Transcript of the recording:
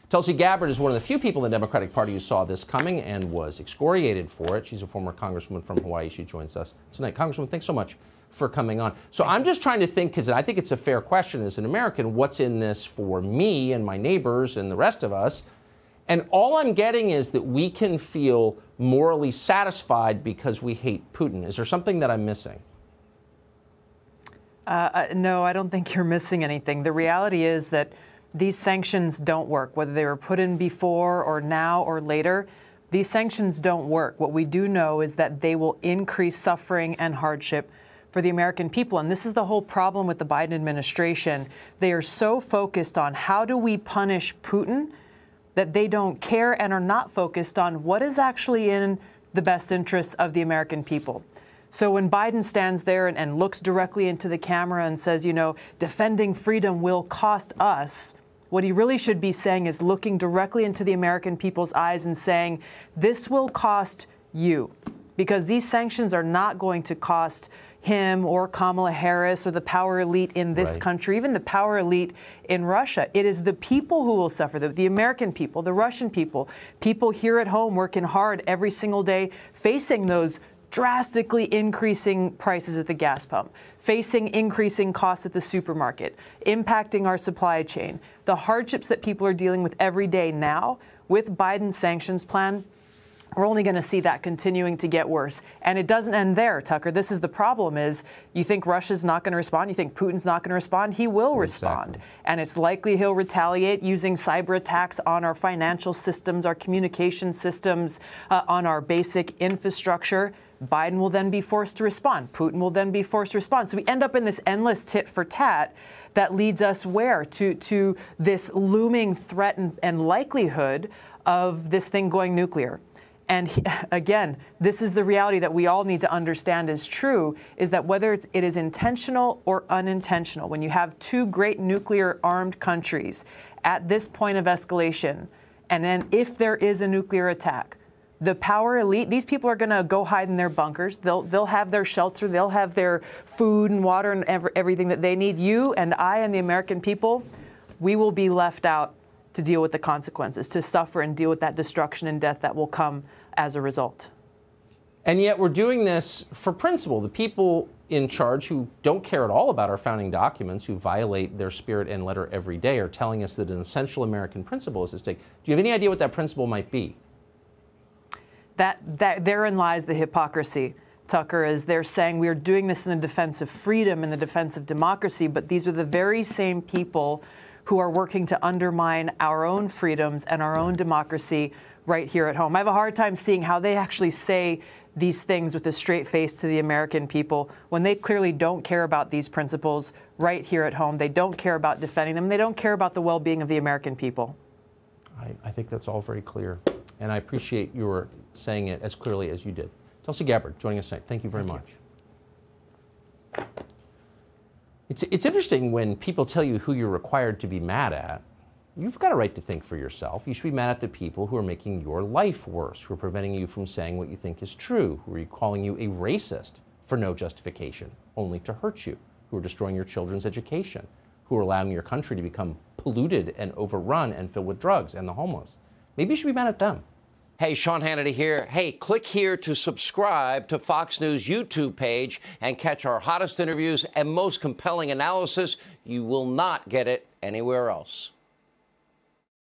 Tulsi Gabbard is one of the few people in the Democratic Party who saw this coming and was excoriated for it. She's a former congresswoman from Hawaii. She joins us tonight. Congresswoman, thanks so much for coming on. So I'm just trying to think, because I think it's a fair question as an American, what's in this for me and my neighbors and the rest of us? And all I'm getting is that we can feel morally satisfied because we hate Putin. Is there something that I'm missing? No, I don't think you're missing anything. The reality is that these sanctions don't work, whether they were put in before or now or later. These sanctions don't work. What we do know is that they will increase suffering and hardship for the American people. And this is the whole problem with the Biden administration. They are so focused on how do we punish Putin that they don't care and are not focused on what is actually in the best interests of the American people. So when Biden stands there and looks directly into the camera and says, you know, defending freedom will cost us, what he really should be saying is looking directly into the American people's eyes and saying, this will cost you, because these sanctions are not going to cost him or Kamala Harris or the power elite in this country, even the power elite in Russia. It is the people who will suffer, the American people, the Russian people, people here at home working hard every single day, facing those drastically increasing prices at the gas pump, facing increasing costs at the supermarket, impacting our supply chain. The hardships that people are dealing with every day now with Biden's sanctions plan, we're only going to see that continuing to get worse. And it doesn't end there, Tucker. This is the problem is you think Russia's not going to respond. You think Putin's not going to respond. He will respond. And it's likely he'll retaliate using cyber attacks on our financial systems, our communication systems, on our basic infrastructure. Biden will then be forced to respond. Putin will then be forced to respond. So we end up in this endless tit for tat that leads us where? To this looming threat and likelihood of this thing going nuclear. And again, this is the reality that we all need to understand is true, is that whether it is intentional or unintentional, when you have two great nuclear armed countries at this point of escalation, and then if there is a nuclear attack, the power elite, these people are going to go hide in their bunkers. They'll have their shelter. They'll have their food and water and everything that they need. You and I and the American people, we will be left out to deal with the consequences, to suffer and deal with that destruction and death that will come as a result. And yet we're doing this for principle. The people in charge who don't care at all about our founding documents, who violate their spirit and letter every day, are telling us that an essential American principle is at stake. Do you have any idea what that principle might be? That therein lies the hypocrisy, Tucker, is they're saying we are doing this in the defense of freedom, in the defense of democracy, but these are the very same people who are working to undermine our own freedoms and our own democracy right here at home. I have a hard time seeing how they actually say these things with a straight face to the American people when they clearly don't care about these principles right here at home. They don't care about defending them. They don't care about the well-being of the American people. I think that's all very clear. And I appreciate your saying it as clearly as you did. Tulsi Gabbard joining us tonight. Thank you very much. It's interesting when people tell you who you're required to be mad at. You've got a right to think for yourself. You should be mad at the people who are making your life worse, who are preventing you from saying what you think is true, who are calling you a racist for no justification, only to hurt you, who are destroying your children's education, who are allowing your country to become polluted and overrun and filled with drugs and the homeless. Maybe you should be mad at them. Hey, Sean Hannity here. Hey, click here to subscribe to Fox News YouTube page and catch our hottest interviews and most compelling analysis. You will not get it anywhere else.